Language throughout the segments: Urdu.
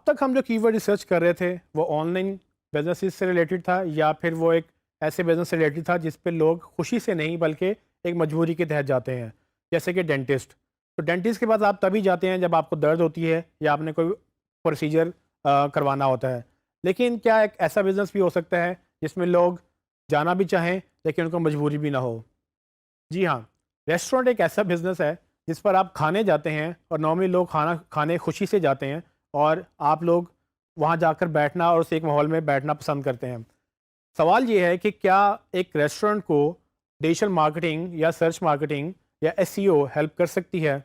اب تک ہم جو کی ورڈ ریسرچ کر رہے تھے وہ آن لائن بزنس سے ریلیٹڈ تھا یا پھر وہ ایک ایسے بزنس سے ریلیٹڈ تھا جس پہ لوگ خوشی سے نہیں بلکہ ایک مجبوری کے تحت جاتے ہیں، جیسے کہ ڈینٹسٹ. تو ڈینٹسٹ کے پاس آپ تبھی جاتے ہیں جب آپ کو درد ہوتی ہے یا آپ نے کوئی پروسیجر کروانا ہوتا ہے. لیکن کیا ایک ایسا بزنس بھی ہو سکتا ہے جس میں لوگ جانا بھی چاہیں لیکن ان کو مجبوری بھی نہ ہو؟ جی ہاں، ریسٹورینٹ ایک ایسا بزنس ہے جس پر آپ کھانے جاتے ہیں اور نارملی لوگ کھانے خوشی سے جاتے ہیں اور آپ لوگ وہاں جا کر بیٹھنا اور اس ایک ماحول میں بیٹھنا پسند کرتے ہیں. سوال یہ ہے کہ کیا ایک ریسٹورینٹ کو ڈیجیٹل مارکیٹنگ یا سرچ مارکیٹنگ یا SEO ہیلپ کر سکتی ہے؟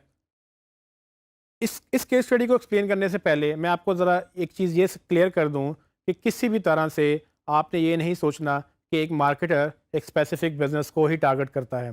اس کیس اسٹڈی کو ایکسپلین کرنے سے پہلے میں آپ کو ذرا ایک چیز یہ کلیئر کر دوں کہ کسی بھی طرح سے آپ نے یہ نہیں سوچنا کہ ایک مارکیٹر ایک اسپیسیفک بزنس کو ہی ٹارگٹ کرتا ہے.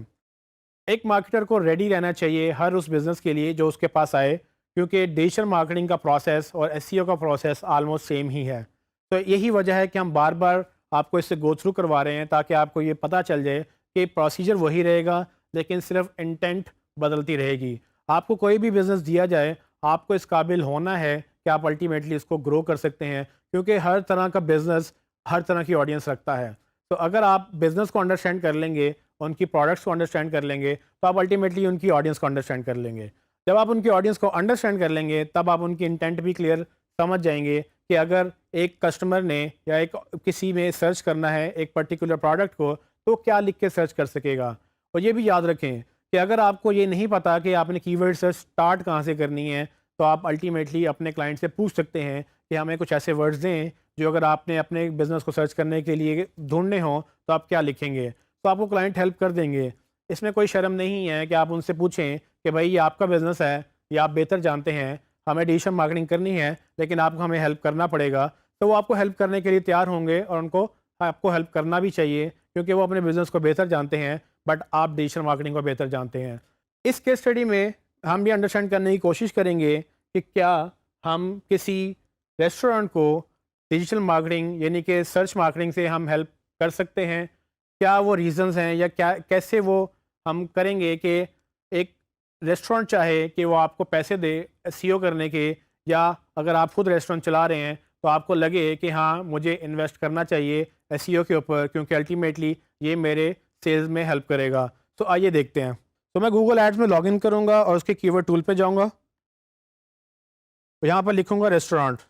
ایک مارکیٹر کو ریڈی رہنا چاہیے ہر اس بزنس کے لیے جو اس کے پاس آئے، کیونکہ ڈیجیٹل مارکیٹنگ کا پروسیس اور SEO کا پروسیس آلموسٹ سیم ہی ہے. تو یہی وجہ ہے کہ ہم بار بار آپ کو اس سے گو تھرو کروا رہے ہیں تاکہ آپ کو یہ پتہ چل جائے کہ پروسیجر وہی رہے گا لیکن صرف انٹینٹ بدلتی رہے گی. آپ کو کوئی بھی بزنس دیا جائے، آپ کو اس قابل ہونا ہے کہ آپ الٹیمیٹلی اس کو گرو کر سکتے ہیں، کیونکہ ہر طرح کا بزنس ہر طرح کی آڈینس رکھتا ہے. تو اگر آپ بزنس کو انڈرسٹینڈ کر لیں گے، ان کی پروڈکٹس کو انڈرسٹینڈ کر لیں گے، تو آپ الٹیمیٹلی ان کی آڈینس کو انڈرسٹینڈ کر لیں گے. جب آپ ان کی آڈینس کو انڈرسٹینڈ کر لیں گے تب آپ ان کی انٹینٹ بھی کلیئر سمجھ جائیں گے کہ اگر ایک کسٹمر نے یا ایک کسی میں سرچ کرنا ہے ایک پرٹیکولر پروڈکٹ کو تو کیا لکھ کے سرچ کر سکے گا. اور یہ بھی یاد رکھیں کہ اگر آپ کو یہ نہیں پتا کہ آپ نے کی ورڈ سرچ اسٹارٹ کہاں سے کرنی ہے تو آپ الٹیمیٹلی اپنے کلائنٹ سے پوچھ سکتے ہیں کہ ہمیں کچھ ایسے ورڈز دیں جو اگر آپ نے اپنے بزنس کو سرچ کرنے کے لیے ڈھونڈنے ہوں تو آپ کیا لکھیں گے. تو آپ کو کلائنٹ ہیلپ کر دیں گے. اس میں کوئی شرم نہیں ہے کہ آپ ان سے پوچھیں کہ بھائی یہ آپ کا بزنس ہے یا آپ بہتر جانتے ہیں، ہمیں ڈیجیٹل مارکیٹنگ کرنی ہے لیکن آپ کو ہمیں ہیلپ کرنا پڑے گا. تو وہ آپ کو ہیلپ کرنے کے لیے تیار ہوں گے اور ان کو آپ کو ہیلپ کرنا بھی چاہیے کیونکہ وہ اپنے بزنس کو بہتر جانتے ہیں بٹ آپ ڈیجیٹل مارکیٹنگ کو بہتر جانتے ہیں. اس کیس اسٹڈی میں ہم بھی انڈرسٹینڈ کرنے کی کوشش کریں گے کہ کیا ہم کسی ریسٹورینٹ کو ڈیجیٹل مارکیٹنگ یعنی کہ سرچ مارکیٹنگ سے ہم ہیلپ کر سکتے ہیں. کیا وہ ریزنز ہیں یا کیسے وہ ہم کریں گے کہ ایک ریسٹورینٹ چاہے کہ وہ آپ کو پیسے دے SEO کرنے کے، یا اگر آپ خود ریسٹورینٹ چلا رہے ہیں تو آپ کو لگے کہ ہاں مجھے انویسٹ کرنا چاہیے SEO کے اوپر کیونکہ الٹیمیٹلی یہ میرے سیلز میں ہیلپ کرے گا. تو آئیے دیکھتے ہیں. تو میں گوگل ایڈز میں لاگ ان کروں گا اور اس کے کی ورڈ ٹول پہ جاؤں گا. یہاں پر لکھوں گا ریسٹورینٹ.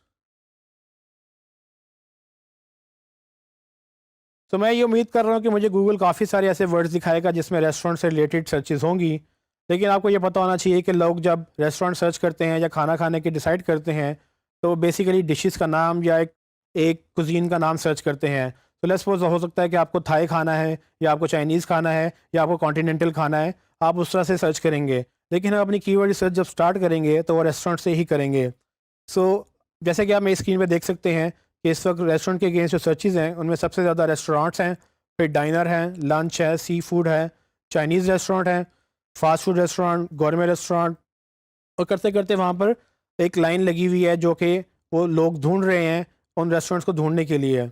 تو میں یہ امید کر رہا ہوں کہ مجھے گوگل کافی سارے ایسے ورڈز دکھائے گا جس میں ریسٹورینٹ سے ریلیٹڈ سرچز ہوں گی. لیکن آپ کو یہ پتہ ہونا چاہیے کہ لوگ جب ریسٹورینٹ سرچ کرتے ہیں یا کھانا کھانے کی ڈیسائیڈ کرتے ہیں تو بیسیکلی ڈشز کا نام یا ایک کوزین کا نام سرچ کرتے ہیں. تو لیٹس سپوز ہو سکتا ہے کہ آپ کو تھائی کھانا ہے یا آپ کو چائنیز کھانا ہے یا آپ کو کانٹیننٹل کھانا ہے، آپ اس طرح سے سرچ کریں گے. لیکن ہم اپنی کی ورڈ ریسرچ جب اسٹارٹ کریں گے تو وہ ریسٹورینٹ سے ہی کریں گے. سو جیسے کہ آپ میری اسکرین پہ دیکھ سکتے ہیں کہ اس وقت ریسٹورینٹ کے اگینسٹ جو سرچز ہیں ان میں سب سے زیادہ ریسٹورانٹس ہیں، پھر ڈائنر ہیں، لنچ ہے، سی فوڈ ہے، چائنیز ریسٹورینٹ ہے، fast food restaurant, gourmet restaurant, اور کرتے کرتے وہاں پر ایک لائن لگی ہوئی ہے جو کہ وہ لوگ ڈھونڈ رہے ہیں ان ریسٹورینٹس کو ڈھونڈنے کے لیے.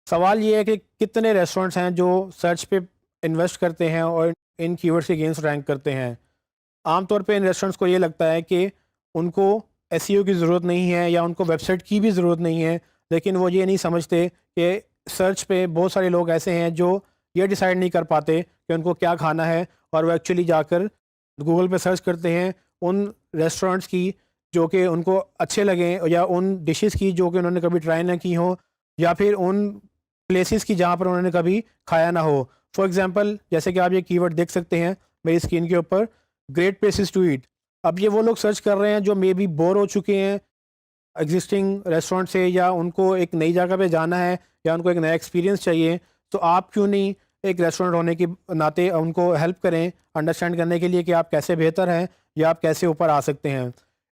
سوال یہ ہے کہ کتنے ریسٹورینٹس ہیں جو سرچ پہ انویسٹ کرتے ہیں اور ان کی ورڈ کے اگینسٹ رینک کرتے ہیں. عام طور پہ ان ریسٹورینٹس کو یہ لگتا ہے کہ ان کو SEO کی ضرورت نہیں ہے یا ان کو ویب سائٹ کی بھی ضرورت نہیں ہے، لیکن وہ یہ نہیں سمجھتے کہ سرچ پہ بہت سارے لوگ ایسے ہیں جو یہ ڈیسائیڈ نہیں کر پاتے کہ ان کو کیا کھانا ہے اور وہ ایکچولی جا کر گوگل پہ سرچ کرتے ہیں ان ریسٹورینٹس کی جو کہ ان کو اچھے لگیں یا ان ڈشز کی جو کہ انہوں نے کبھی ٹرائی نہ کی ہوں یا پھر ان پلیسز کی جہاں پر انہوں نے کبھی کھایا نہ ہو. فار ایگزامپل جیسے کہ آپ یہ کی ورڈ دیکھ سکتے ہیں میری اسکرین کے اوپر، گریٹ پلیسز ٹو ایٹ. اب یہ وہ لوگ سرچ کر رہے ہیں جو مے بی بور ہو چکے ہیں ایگزسٹنگ ریسٹورینٹ سے یا ان کو ایک نئی جگہ پہ جانا ہے یا ان کو ایک نیا ایکسپیرینس چاہیے. تو آپ کیوں نہیں ایک ریسٹورینٹ ہونے کے ناطے ان کو ہیلپ کریں انڈرسٹینڈ کرنے کے لیے کہ آپ کیسے بہتر ہیں یا آپ کیسے اوپر آ سکتے ہیں.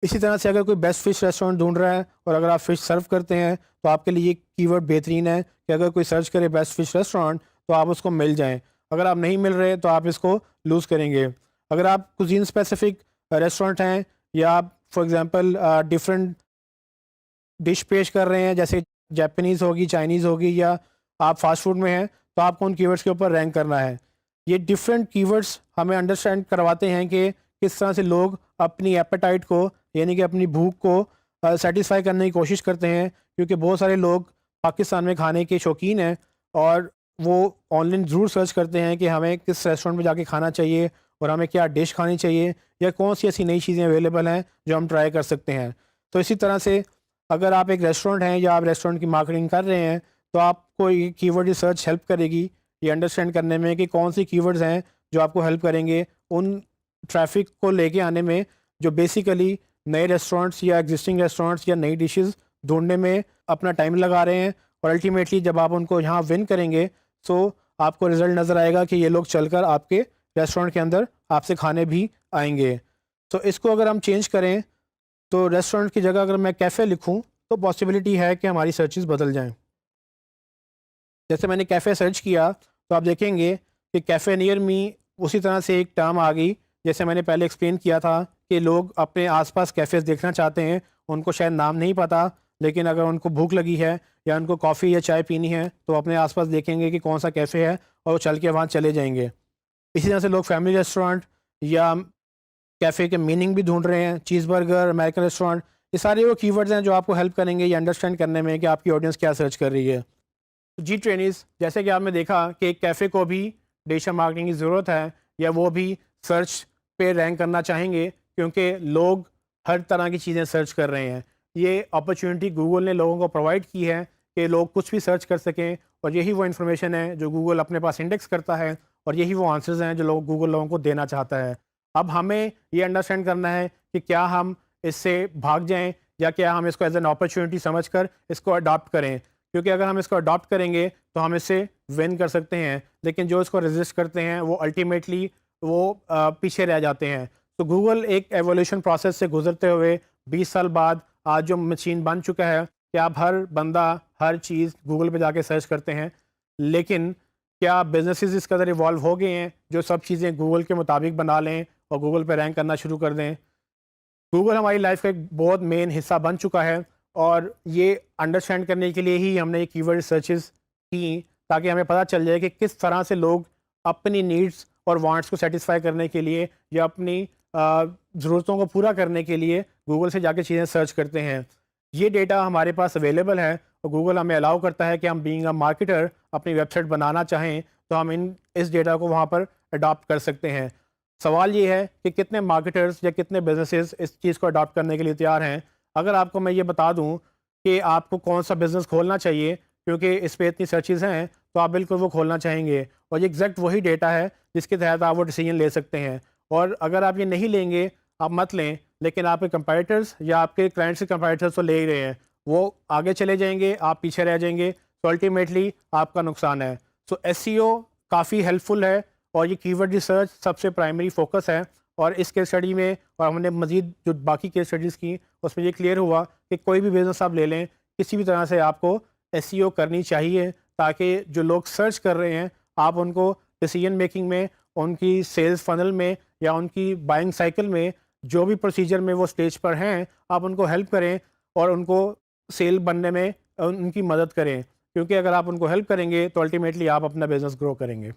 اسی طرح سے اگر کوئی بیسٹ فش ریسٹورینٹ ڈھونڈ رہا ہے اور اگر آپ فش سرو کرتے ہیں تو آپ کے لیے یہ کی ورڈ بہترین ہے کہ اگر کوئی سرچ کرے بیسٹ فش ریسٹورینٹ تو آپ اس کو مل جائیں. اگر آپ نہیں مل رہے تو آپ اس کو لوز کریں گے. اگر آپ کوزین اسپیسیفک ریسٹورینٹ ہیں یا آپ فار ایگزامپل ڈفرینٹ ڈش پیش کر رہے ہیں جیسے جاپنیز ہوگی، چائنیز ہوگی، یا آپ فاسٹ فوڈ میں ہیں تو آپ کو ان کی ورڈس کے اوپر رینک کرنا ہے. یہ ڈفرینٹ کی ورڈس ہمیں انڈرسٹینڈ کرواتے ہیں کہ کس طرح سے لوگ اپنی ایپیٹائٹ کو یعنی کہ اپنی بھوک کو سیٹسفائی کرنے کی کوشش کرتے ہیں، کیونکہ بہت سارے لوگ پاکستان میں کھانے کے شوقین ہیں اور وہ آن لائن ضرور سرچ کرتے ہیں کہ ہمیں کس ریسٹورینٹ میں جا کے کھانا چاہیے اور ہمیں کیا ڈش کھانی چاہیے یا کون سی ایسی نئی چیزیں اویلیبل ہیں جو ہم ٹرائی کر سکتے ہیں. تو اسی طرح سے اگر آپ ایک ریسٹورینٹ ہیں یا آپ ریسٹورینٹ کی مارکیٹنگ کر رہے ہیں تو آپ کو یہ کی ورڈ ریسرچ ہیلپ کرے گی یہ انڈرسٹینڈ کرنے میں کہ کون سی کی ورڈز ہیں جو آپ کو ہیلپ کریں گے ان ٹریفک کو لے کے آنے میں جو بیسیکلی نئے ریسٹورینٹس یا ایگزسٹنگ ریسٹورینٹس یا نئی ڈشز ڈھونڈنے میں اپنا ٹائم لگا رہے ہیں. اور الٹیمیٹلی جب آپ ان کو یہاں ون کریں گے تو آپ کو رزلٹ نظر آئے گا کہ یہ لوگ چل کر آپ کے ریسٹورینٹ کے اندر آپ سے کھانے بھی آئیں گے. تو اس کو اگر ہم چینج کریں تو ریسٹورینٹ کی جگہ اگر میں کیفے لکھوں تو پاسبلٹی ہے کہ ہماری سرچز بدل جائیں. جیسے میں نے کیفے سرچ کیا تو آپ دیکھیں گے کہ کیفے نیئر می اسی طرح سے ایک ٹرم آ گئی جیسے میں نے پہلے ایکسپلین کیا تھا کہ لوگ اپنے آس پاس کیفیز دیکھنا چاہتے ہیں، ان کو شاید نام نہیں پتہ، لیکن اگر ان کو بھوک لگی ہے یا ان کو کافی یا چائے پینی ہے تو اپنے آس پاس دیکھیں گے کہ کون سا کیفے ہے اور وہ چل کے وہاں چلے جائیں گے. اسی طرح سے لوگ فیملی ریسٹورینٹ یا کیفے کے میننگ بھی ڈھونڈ رہے ہیں، چیز برگر، امریکن ریسٹورینٹ، یہ سارے وہ کی ورڈز ہیں جو آپ کو ہیلپ کریں گے یہ انڈرسٹینڈ کرنے میں کہ آپ کی آڈینس کیا سرچ کر رہی ہے. جی ٹرینیز، جیسے کہ آپ نے دیکھا کہ ایک کیفے کو بھی ڈیٹا مارکیٹنگ کی ضرورت ہے یا وہ بھی سرچ پہ رینک کرنا چاہیں گے کیونکہ لوگ ہر طرح کی چیزیں سرچ کر رہے ہیں. یہ اپرچونٹی گوگل نے لوگوں کو پرووائڈ کی ہے کہ لوگ کچھ بھی سرچ کر سکیں اور یہی وہ انفارمیشن ہے جو گوگل اپنے پاس انڈیکس کرتا ہے اور یہی وہ آنسرز ہیں جو گوگل لوگوں کو دینا چاہتا ہے. اب ہمیں یہ انڈرسٹینڈ کرنا ہے کہ کیا ہم اس سے بھاگ جائیں یا کیا ہم اس کو ایز این اپرچونٹی سمجھ کر اس کو اڈاپٹ کریں، کیونکہ اگر ہم اس کو اڈاپٹ کریں گے تو ہم اس سے ون کر سکتے ہیں، لیکن جو اس کو ریزسٹ کرتے ہیں وہ الٹیمیٹلی وہ پیچھے رہ جاتے ہیں. تو گوگل ایک ایولیوشن پروسیس سے گزرتے ہوئے 20 سال بعد آج جو مشین بن چکا ہے کہ آپ ہر بندہ ہر چیز گوگل پہ جا کے سرچ کرتے ہیں، لیکن کیا بزنسز اس قدر ایوالو ہو گئے ہیں جو سب چیزیں گوگل کے مطابق بنا لیں اور گوگل پہ رینک کرنا شروع کر دیں؟ گوگل ہماری لائف کا ایک بہت مین حصہ بن چکا ہے اور یہ انڈرسٹینڈ کرنے کے لیے ہی ہم نے یہ کی ورڈ ریسرچز کی تاکہ ہمیں پتہ چل جائے کہ کس طرح سے لوگ اپنی نیڈس اور وانٹس کو سیٹسفائی کرنے کے لیے یا اپنی ضرورتوں کو پورا کرنے کے لیے گوگل سے جا کے چیزیں سرچ کرتے ہیں. یہ ڈیٹا ہمارے پاس اویلیبل ہے اور گوگل ہمیں الاؤ کرتا ہے کہ ہم بینگ اے مارکیٹر اپنی ویب سائٹ بنانا چاہیں تو ہم اس ڈیٹا کو وہاں پر اڈاپٹ کر سکتے ہیں. سوال یہ ہے کہ کتنے مارکیٹرز یا کتنے بزنسز اس چیز کو اڈاپٹ کرنے کے لیے تیار ہیں. اگر آپ کو میں یہ بتا دوں کہ آپ کو کون سا بزنس کھولنا چاہیے کیونکہ اس پہ اتنی سرچز ہیں تو آپ بالکل وہ کھولنا چاہیں گے اور یہ ایگزیکٹ وہی ڈیٹا ہے جس کے تحت آپ وہ ڈیسیجن لے سکتے ہیں. اور اگر آپ یہ نہیں لیں گے آپ مت لیں، لیکن آپ کے کمپیٹیٹرز یا آپ کے کلائنٹس کے کمپیٹیٹرز تو لے ہی رہے ہیں، وہ آگے چلے جائیں گے، آپ پیچھے رہ جائیں گے تو الٹیمیٹلی آپ کا نقصان ہے. سو ایس سی او کافی ہیلپ فل ہے اور یہ کی ورڈ ریسرچ سب سے پرائمری فوکس ہے. اور اس کیس اسٹڈی میں اور ہم نے مزید جو باقی کیس اسٹڈیز کی اس میں یہ کلیئر ہوا کہ کوئی بھی بزنس آپ لے لیں کسی بھی طرح سے آپ کو ایس سی او کرنی چاہیے تاکہ جو لوگ سرچ کر رہے ہیں آپ ان کو ڈیسیجن میکنگ میں، ان کی سیلز فنل میں یا ان کی بائنگ سائیکل میں جو بھی پروسیجر میں وہ اسٹیج پر ہیں آپ ان کو ہیلپ کریں اور ان کو سیل بننے میں ان کی مدد کریں، کیونکہ اگر آپ ان کو ہیلپ کریں گے تو الٹیمیٹلی آپ اپنا بزنس گرو کریں گے.